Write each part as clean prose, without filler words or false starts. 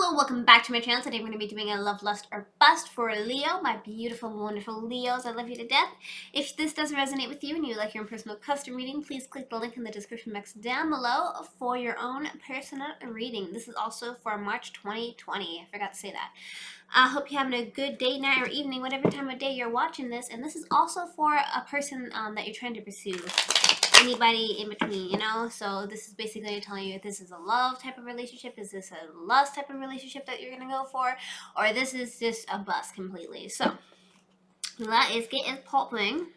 Hello, welcome back to my channel. Today we're going to be doing a love, lust, or bust for Leo, my beautiful, wonderful Leos. I love you to death. If this does resonate with you and you would like your own personal custom reading, please click the link in the description box down below for your own personal reading. This is also for March 2020. I forgot to say that. I hope you're having a good day, night, or evening, whatever time of day you're watching this. And this is also for a person that you're trying to pursue. Anybody in between, you know? So this is basically telling you if this is a love type of relationship, is this a lust type of relationship that you're gonna go for, or this is just a bust completely. So let us get it popping.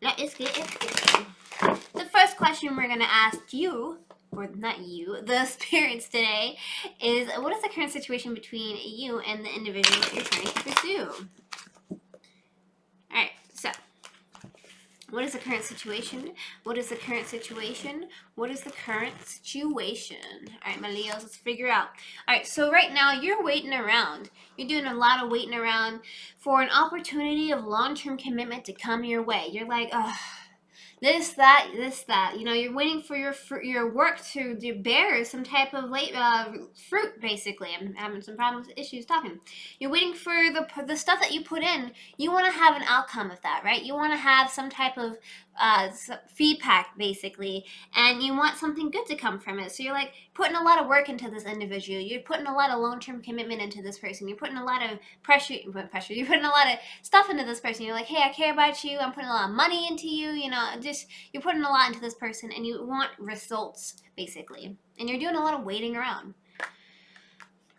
Let us get it popping. The first question we're gonna ask you, or not you, the spirits today, is what is the current situation between you and the individual that you're trying to pursue? Alright, so what is the current situation? What is the current situation? What is the current situation? All right, my Leos, let's figure out. All right, so right now you're waiting around. You're doing a lot of waiting around for an opportunity of long-term commitment to come your way. You're like, oh, this, that, this, that. You know, you're waiting for your work to bear some type of fruit, basically. I'm having some problems, issues talking. You're waiting for the stuff that you put in. You want to have an outcome of that, right? You want to have some type of feedback, basically, and you want something good to come from it. So you're like putting a lot of work into this individual. You're putting a lot of long-term commitment into this person. You're putting a lot of pressure. You're putting a lot of stuff into this person. You're like, hey, I care about you. I'm putting a lot of money into you. You know, just you're putting a lot into this person, and you want results, basically. And you're doing a lot of waiting around.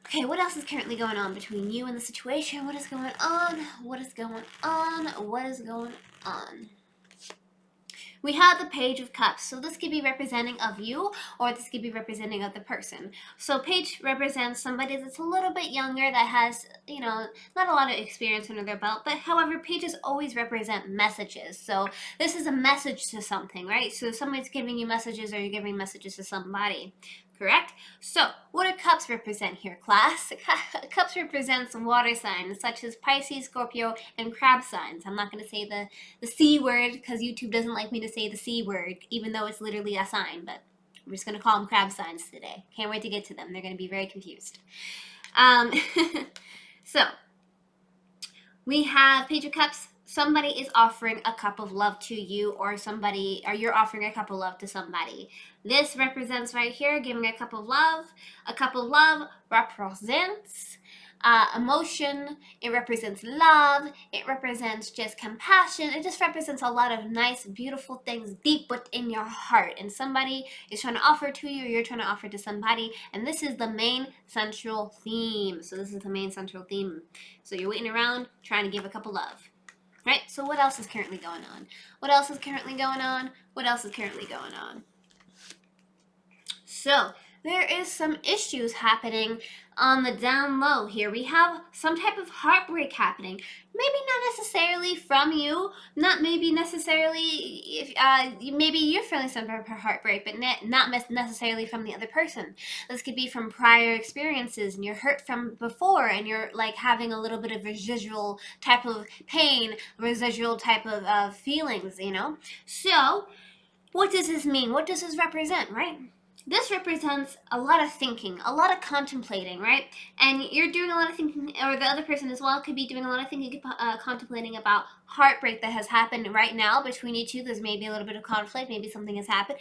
Okay, what else is currently going on between you and the situation? What is going on? What is going on? What is going on? We have the Page of Cups. So this could be representing of you, or this could be representing of the person. So Page represents somebody that's a little bit younger, that has, you know, not a lot of experience under their belt, but however, Pages always represent messages. So this is a message to something, right? So somebody's giving you messages, or you're giving messages to somebody. Correct? So, what do cups represent here, class? Cups represents water signs, such as Pisces, Scorpio, and crab signs. I'm not going to say the C word, because YouTube doesn't like me to say the C word, even though it's literally a sign, but we're just going to call them crab signs today. Can't wait to get to them. They're going to be very confused. So, we have Page of Cups. Somebody is offering a cup of love to you, or you're offering a cup of love to somebody. This represents right here, giving a cup of love. A cup of love represents emotion. It represents love. It represents just compassion. It just represents a lot of nice, beautiful things deep within your heart. And somebody is trying to offer to you, or you're trying to offer to somebody. And this is the main central theme. So this is the main central theme. So you're waiting around, trying to give a cup of love. Right? So what else is currently going on? What else is currently going on? What else is currently going on? So there is some issues happening on the down low here. We have some type of heartbreak happening. Maybe not necessarily from you, not maybe necessarily, if maybe you're feeling some type of heartbreak, but not necessarily from the other person. This could be from prior experiences, and you're hurt from before, and you're like having a little bit of residual type of pain, residual type of feelings, you know? So what does this mean? What does this represent, right? This represents a lot of thinking, a lot of contemplating, right? And you're doing a lot of thinking, or the other person as well could be doing a lot of thinking, contemplating about heartbreak that has happened right now between you two. There's maybe a little bit of conflict, maybe something has happened,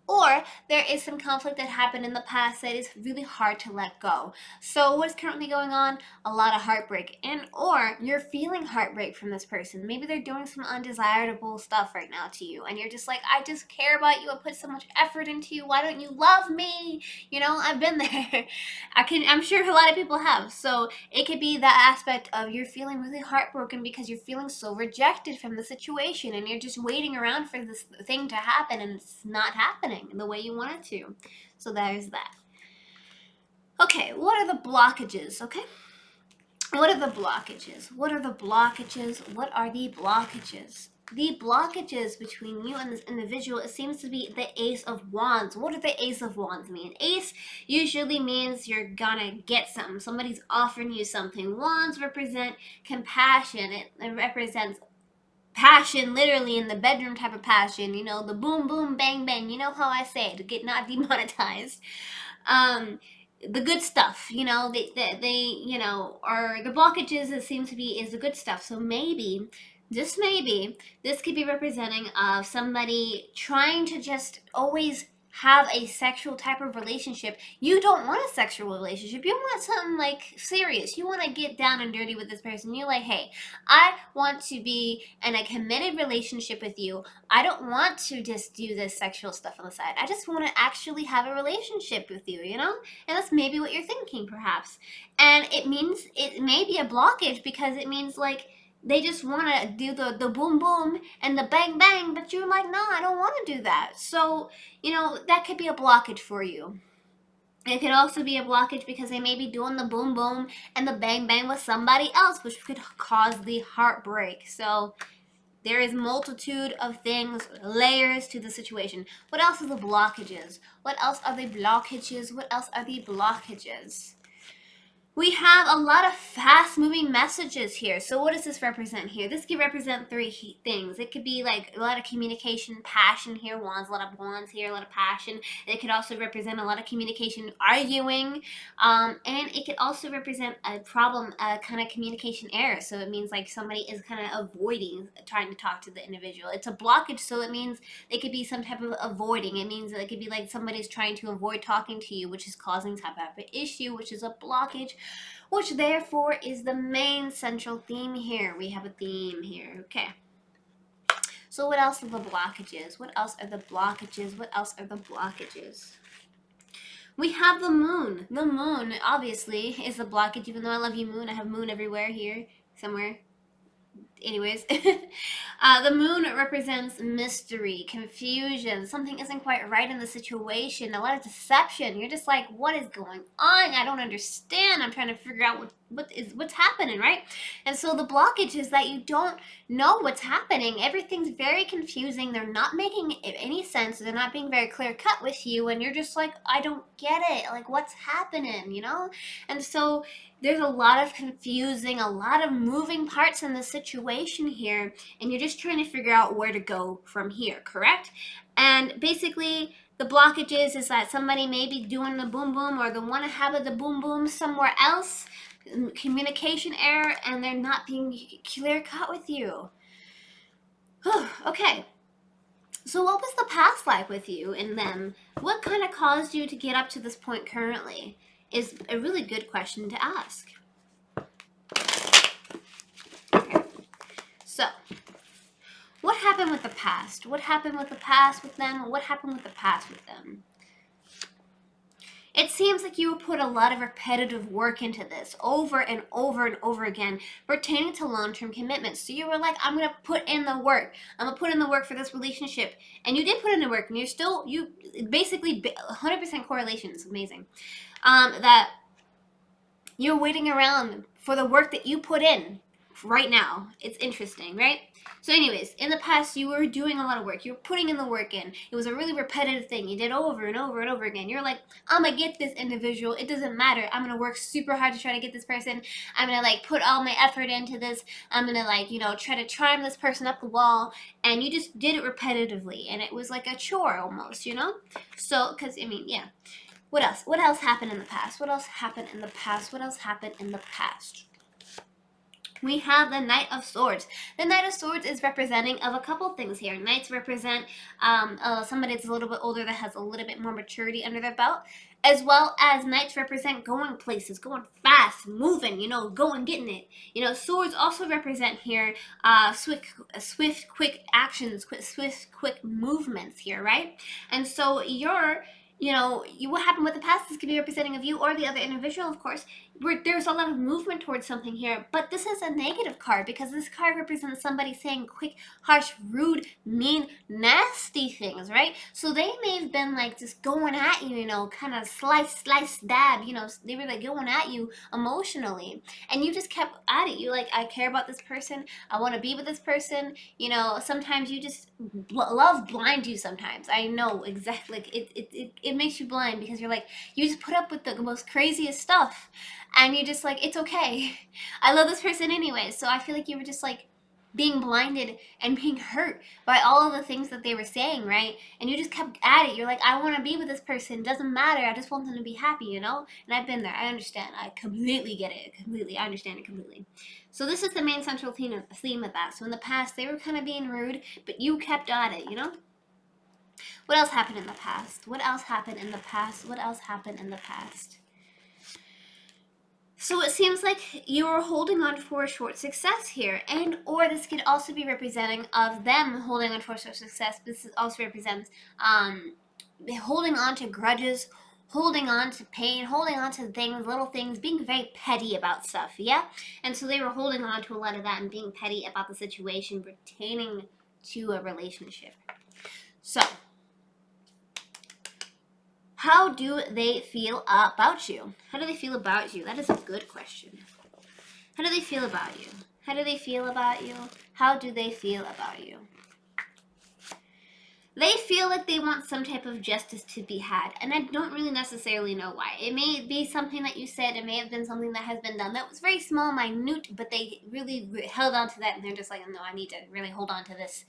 or there is some conflict that happened in the past that is really hard to let go. So what's currently going on? A lot of heartbreak, or you're feeling heartbreak from this person. Maybe they're doing some undesirable stuff right now to you, and you're just like, I just care about you. I put so much effort into you. Why don't you love me? You know, I've been there. I'm sure a lot of people have. So it could be that aspect of you're feeling really heartbroken because you're feeling so rejected from the situation, and you're just waiting around for this thing to happen, and it's not happening the way you want it to. So there's that. Okay, what are the blockages? Okay, what are the blockages? What are the blockages? What are the blockages? The blockages between you and this individual, it seems to be the Ace of Wands. What does the Ace of Wands mean? Ace usually means you're gonna get something. Somebody's offering you something. Wands represent compassion. It represents passion, literally in the bedroom type of passion, you know, the boom boom bang bang, you know how I say it, to get not demonetized. the good stuff, you know, they you know, are the blockages. It seems to be is the good stuff. So maybe, just maybe, this could be representing of somebody trying to just always have a sexual type of relationship. You don't want a sexual relationship. You want something like serious. You want to get down and dirty with this person. You're like, hey, I want to be in a committed relationship with you. I don't want to just do this sexual stuff on the side. I just want to actually have a relationship with you, you know? And that's maybe what you're thinking, perhaps. And it means it may be a blockage because it means like they just want to do the boom boom and the bang bang, but you're like, no, I don't want to do that. So, you know, that could be a blockage for you. It could also be a blockage because they may be doing the boom boom and the bang bang with somebody else, which could cause the heartbreak. So there is multitude of things, layers to the situation. What else are the blockages? What else are the blockages? What else are the blockages? We have a lot of fast moving messages here. So what does this represent here? This could represent three things. It could be like a lot of communication, passion here, wands, a lot of wands here, a lot of passion. It could also represent a lot of communication, arguing, and it could also represent a problem, a kind of communication error. So it means like somebody is kind of avoiding trying to talk to the individual. It's a blockage, so it means it could be some type of avoiding. It means it could be like somebody's trying to avoid talking to you, which is causing type of an issue, which is a blockage, which therefore is the main central theme here. We have a theme here. Okay. So what else are the blockages? What else are the blockages? What else are the blockages? We have the moon. The moon, obviously, is the blockage. Even though I love you, moon, I have moon everywhere here, somewhere. Anyways, the moon represents mystery, confusion. Something isn't quite right in the situation. A lot of deception. You're just like, what is going on? I don't understand. I'm trying to figure out what's happening, right? And so the blockage is that you don't know what's happening. Everything's very confusing. They're not making any sense. They're not being very clear cut with you, and you're just like, I don't get it. Like, what's happening, you know? And so there's a lot of confusing, a lot of moving parts in the situation here, and you're just trying to figure out where to go from here, correct? And basically, the blockage is that somebody may be doing the boom boom, or they want to have the boom boom somewhere else, communication error, and they're not being clear cut with you. Okay. So what was the past like with you and them? What kind of caused you to get up to this point currently? Is a really good question to ask. Okay. So, what happened with the past? What happened with the past with them? What happened with the past with them? It seems like you put a lot of repetitive work into this over and over and over again pertaining to long-term commitments. So you were like, I'm going to put in the work. I'm going to put in the work for this relationship. And you did put in the work, and you basically 100% correlation. It's amazing. That you're waiting around for the work that you put in right now. It's interesting, right? So anyways, in the past, you were doing a lot of work. You were putting in the work in. It was a really repetitive thing. You did over and over and over again. You're like, I'm going to get this individual. It doesn't matter. I'm going to work super hard to try to get this person. I'm going to like put all my effort into this. I'm going to like, you know, try to charm this person up the wall. And you just did it repetitively. And it was like a chore almost, you know? So, because, I mean, yeah. What else? What else happened in the past? What else happened in the past? What else happened in the past? We have the Knight of Swords. The Knight of Swords is representing of a couple things here. Knights represent somebody that's a little bit older that has a little bit more maturity under their belt, as well as knights represent going places, going fast, moving, you know, going, getting it. You know, swords also represent here swift, quick actions, swift, quick movements here, right? And so what happened with the past, this could be representing of you or the other individual, of course. There's a lot of movement towards something here, but this is a negative card because this card represents somebody saying quick, harsh, rude, mean, nasty things, right? So they may have been like just going at you, you know, kind of slice, stab, you know, they were like going at you emotionally, and you just kept at it. You like, I care about this person, I want to be with this person, you know. Sometimes you just love blind you. Sometimes I know exactly, like it makes you blind because you're like, you just put up with the most craziest stuff, and you're just like, it's okay. I love this person anyway. So I feel like you were just like, being blinded and being hurt by all of the things that they were saying, right? And you just kept at it. You're like, I want to be with this person. It doesn't matter. I just want them to be happy, you know? And I've been there. I understand. I completely get it. Completely. I understand it completely. So this is the main central theme of that. So in the past, they were kind of being rude, but you kept at it, you know? What else happened in the past? What else happened in the past? What else happened in the past? So it seems like you are holding on for a short success here, and or this could also be representing of them holding on for a short success. This also represents holding on to grudges, holding on to pain, holding on to things, little things, being very petty about stuff, yeah? And so they were holding on to a lot of that and being petty about the situation pertaining to a relationship. So, how do they feel about you? How do they feel about you? That is a good question. How do they feel about you? How do they feel about you? How do they feel about you? They feel like they want some type of justice to be had, and I don't really necessarily know why. It may be something that you said, it may have been something that has been done that was very small, minute, but they really held on to that, and they're just like, no, I need to really hold on to this.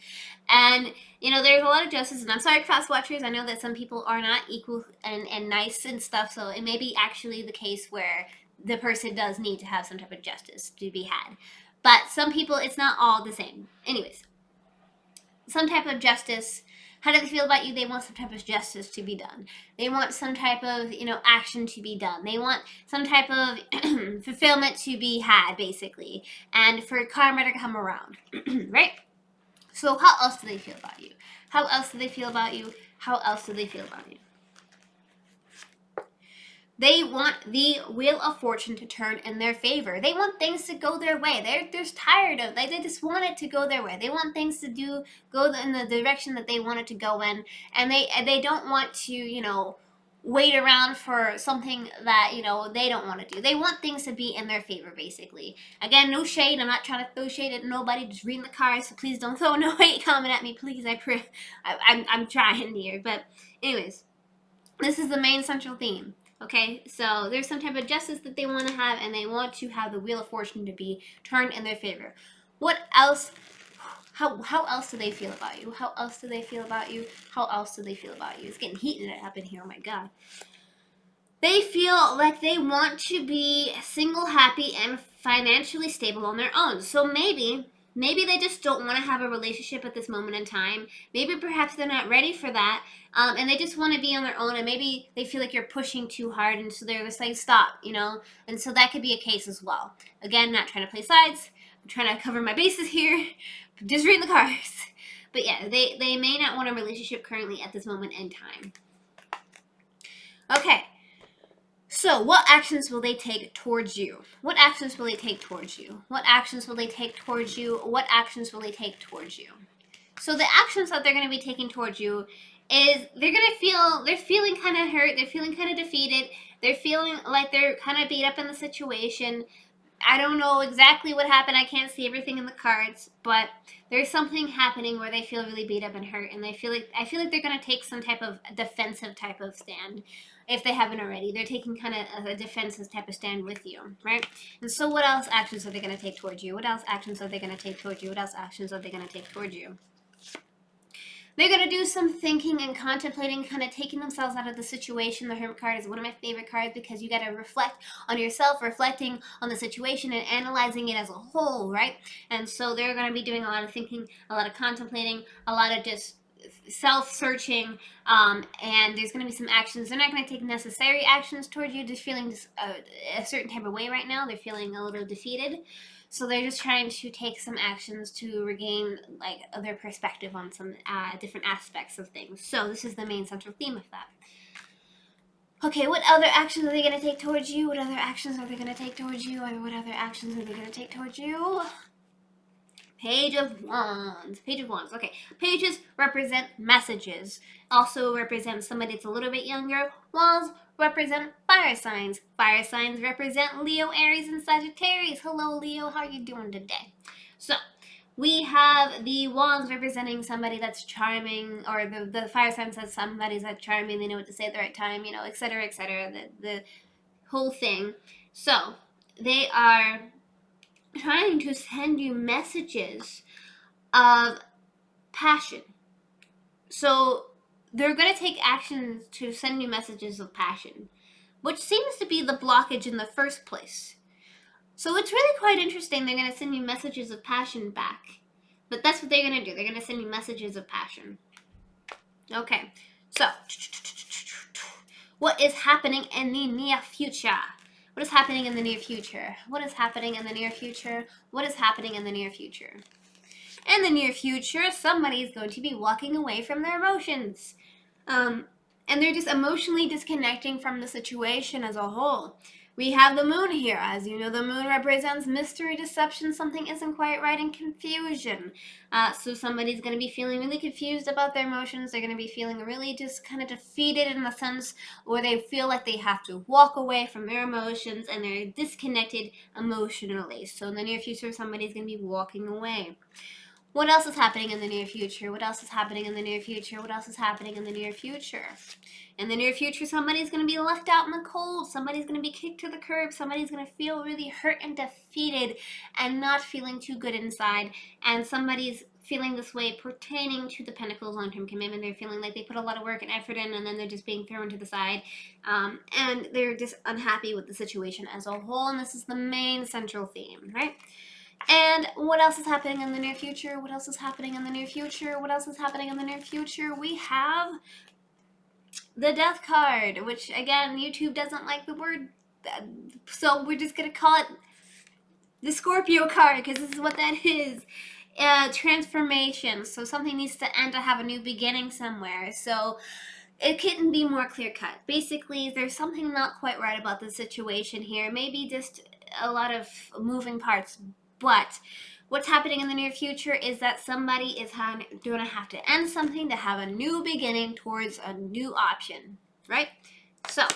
And, you know, there's a lot of justice, and I'm sorry, cross watchers, I know that some people are not equal and nice and stuff, so it may be actually the case where the person does need to have some type of justice to be had. But some people, it's not all the same. Anyways, some type of justice. How do they feel about you? They want some type of justice to be done. They want some type of, you know, action to be done. They want some type of fulfillment to be had, basically, and for karma to come around, right? So how else do they feel about you? How else do they feel about you? How else do they feel about you? They want the wheel of fortune to turn in their favor. They want things to go their way. They're tired of, like, they just want it to go their way. They want things to go in the direction that they want it to go in, and they don't want to, you know, wait around for something that, you know, they don't want to do. They want things to be in their favor, basically. Again, no shade. I'm not trying to throw shade at nobody. Just reading the cards, so please don't throw no hate comment at me, please. I'm trying here, but anyways, this is the main central theme. Okay, so there's some type of justice that they want to have, and they want to have the wheel of fortune to be turned in their favor. What else? How else do they feel about you? How else do they feel about you? How else do they feel about you? It's getting heated up in here. Oh my god. They feel like they want to be single, happy, and financially stable on their own. So maybe they just don't want to have a relationship at this moment in time. Maybe perhaps they're not ready for that, and they just want to be on their own. And maybe they feel like you're pushing too hard, and so they're just like, stop, you know. And so that could be a case as well. Again, not trying to play sides. I'm trying to cover my bases here. Just reading the cards. But yeah, they may not want a relationship currently at this moment in time. Okay. So, what actions will they take towards you? What actions will they take towards you? What actions will they take towards you? What actions will they take towards you? So, the actions that they're going to be taking towards you is they're feeling kind of hurt, they're feeling kind of defeated, they're feeling like they're kind of beat up in the situation. I don't know exactly what happened. I can't see everything in the cards, but there's something happening where they feel really beat up and hurt, and I feel like they're gonna take some type of defensive type of stand if they haven't already. They're taking kind of a defensive type of stand with you, right? And so, what else actions are they gonna take towards you? What else actions are they gonna take towards you? What else actions are they gonna take towards you? They're going to do some thinking and contemplating, kind of taking themselves out of the situation. The Hermit card is one of my favorite cards because you got to reflect on yourself, reflecting on the situation and analyzing it as a whole, right? And so they're going to be doing a lot of thinking, a lot of contemplating, a lot of just self-searching, and there's going to be some actions. They're not going to take necessary actions towards you, just feeling a certain type of way right now. They're feeling a little defeated. So they're just trying to take some actions to regain like their perspective on some different aspects of things. So this is the main central theme of that. Okay, what other actions are they going to take towards you? What other actions are they going to take towards you? Or what other actions are they going to take towards you? Page of Wands. Page of Wands. Okay. Pages represent messages. Also represent somebody that's a little bit younger. Wands represent fire signs. Fire signs represent Leo, Aries, and Sagittarius. Hello, Leo. How are you doing today? So, we have the Wands representing somebody that's charming, or the fire sign says somebody's that's charming, they know what to say at the right time, you know, etc., etc., the whole thing. So, they are trying to send you messages of passion. So they're going to take action to send you messages of passion, which seems to be the blockage in the first place. So it's really quite interesting. They're going to send you messages of passion back. But that's what they're going to do. They're going to send you messages of passion. Okay, so what is happening in the near future? What is happening in the near future? What is happening in the near future? What is happening in the near future? In the near future, somebody is going to be walking away from their emotions. And they're just emotionally disconnecting from the situation as a whole. We have the moon here. As you know, the moon represents mystery, deception, something isn't quite right, and confusion. So somebody's going to be feeling really confused about their emotions. They're going to be feeling really just kind of defeated in the sense where they feel like they have to walk away from their emotions and they're disconnected emotionally. So in the near future, somebody's going to be walking away. What else is happening in the near future? What else is happening in the near future? What else is happening in the near future? In the near future, somebody's going to be left out in the cold. Somebody's going to be kicked to the curb. Somebody's going to feel really hurt and defeated and not feeling too good inside. And somebody's feeling this way pertaining to the Pentacles long-term commitment. They're feeling like they put a lot of work and effort in and then they're just being thrown to the side. And they're just unhappy with the situation as a whole. And this is the main central theme, right? And what else is happening in the near future? What else is happening in the near future? What else is happening in the near future? We have the Death card, which, again, YouTube doesn't like the word, so we're just going to call it the Scorpio card, because this is what that is. Transformation. So something needs to end to have a new beginning somewhere. So it couldn't be more clear-cut. Basically, there's something not quite right about the situation here. Maybe just a lot of moving parts. But what's happening in the near future is that somebody is going to have to end something to have a new beginning towards a new option, right? So,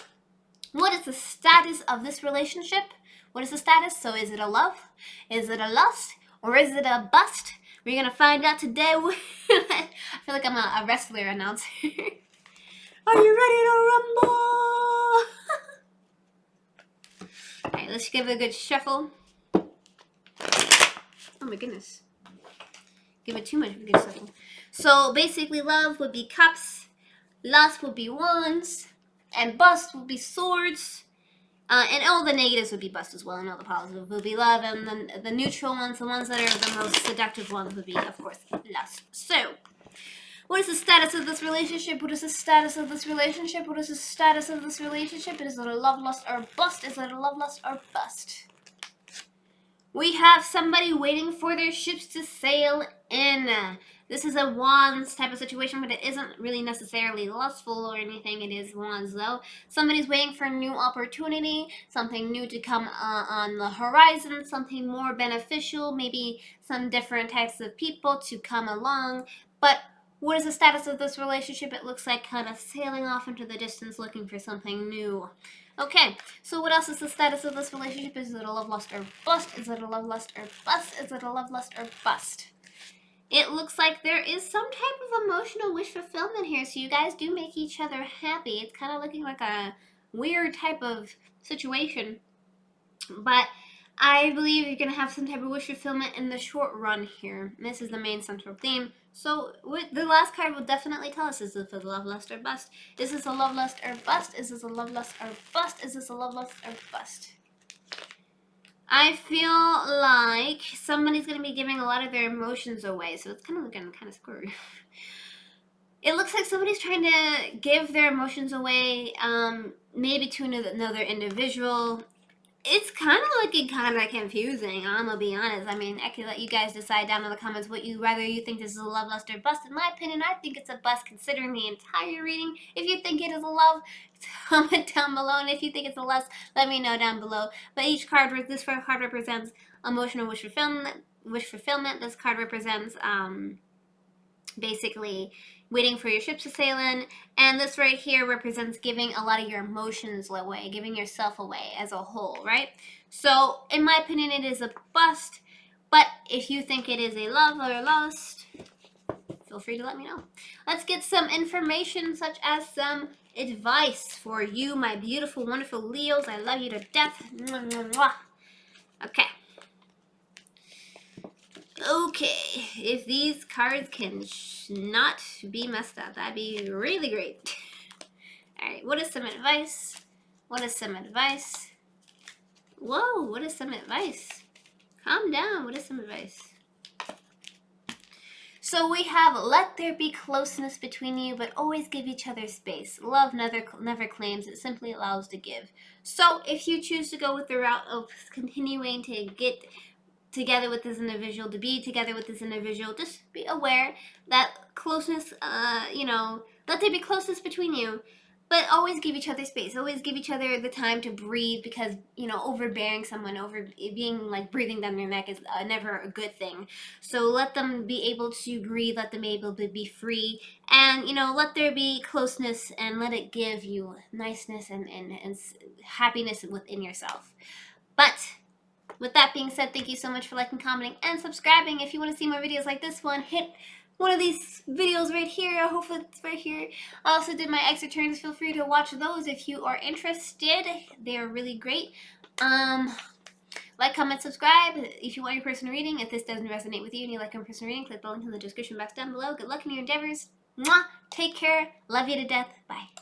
what is the status of this relationship? What is the status? So, is it a love? Is it a lust? Or is it a bust? We're going to find out today. I feel like I'm a wrestler announcer. Are you ready to rumble? Alright, let's give it a good shuffle. Oh my goodness. Give it too much of a good shuffle. So basically love would be cups, lust would be wands, and bust would be swords. And all the negatives would be bust as well, and all the positives would be love, and then the neutral ones, the ones that are the most seductive ones, would be, of course, lust. So, what is the status of this relationship? What is the status of this relationship? What is the status of this relationship? Is it a love, lust, or bust? Is it a love, lust, or bust? We have somebody waiting for their ships to sail in. This is a wands type of situation, but it isn't really necessarily lustful or anything. It is wands, though. Somebody's waiting for a new opportunity, something new to come on the horizon, something more beneficial, maybe some different types of people to come along. But what is the status of this relationship? It looks like kind of sailing off into the distance, looking for something new. Okay, so what else is the status of this relationship? Is it a love, lust, or bust? Is it a love, lust, or bust? Is it a love, lust, or bust? It looks like there is some type of emotional wish fulfillment here, so you guys do make each other happy. It's kind of looking like a weird type of situation, but I believe you're going to have some type of wish fulfillment in the short run here. This is the main central theme. So the last card will definitely tell us, is this a love, lust, or bust? Is this a love, lust, or bust? Is this a love, lust, or bust? Is this a love, lust, or bust? I feel like somebody's going to be giving a lot of their emotions away, so it's kind of looking kind of screwy. It looks like somebody's trying to give their emotions away, maybe to another individual. It's kind of looking kind of confusing, I'm gonna be honest. I mean, I could let you guys decide down in the comments whether you think this is a love, lust, or bust. In my opinion, I think it's a bust considering the entire reading. If you think it is a love, comment down below. And if you think it's a lust, let me know down below. But each card, this card represents emotional wish fulfillment. This card represents, basically waiting for your ships to sail in, and this right here represents giving a lot of your emotions away, giving yourself away as a whole, right? So in my opinion, it is a bust, but if you think it is a love or a lust, feel free to let me know. Let's get some information, such as some advice for you, my beautiful, wonderful Leos. I love you to death. Okay. Okay, if these cards can not be messed up, that'd be really great. Alright, what is some advice? What is some advice? Whoa, what is some advice? Calm down, what is some advice? So we have, let there be closeness between you, but always give each other space. Love never claims, it simply allows to give. So if you choose to go with the route of continuing to get together with this individual, to be together with this individual, just be aware that closeness, let there be closeness between you, but always give each other space. Always give each other the time to breathe, because, overbearing someone, over being like breathing down their neck is never a good thing. So let them be able to breathe, let them be able to be free, and, let there be closeness, and let it give you niceness and happiness within yourself. But with that being said, thank you so much for liking, commenting, and subscribing. If you want to see more videos like this one, hit one of these videos right here. Hopefully it's right here. I also did my exit turns. Feel free to watch those if you are interested. They are really great. Like, comment, subscribe if you want your personal reading. If this doesn't resonate with you and you like your personal reading, click the link in the description box down below. Good luck in your endeavors. Mwah! Take care. Love you to death. Bye.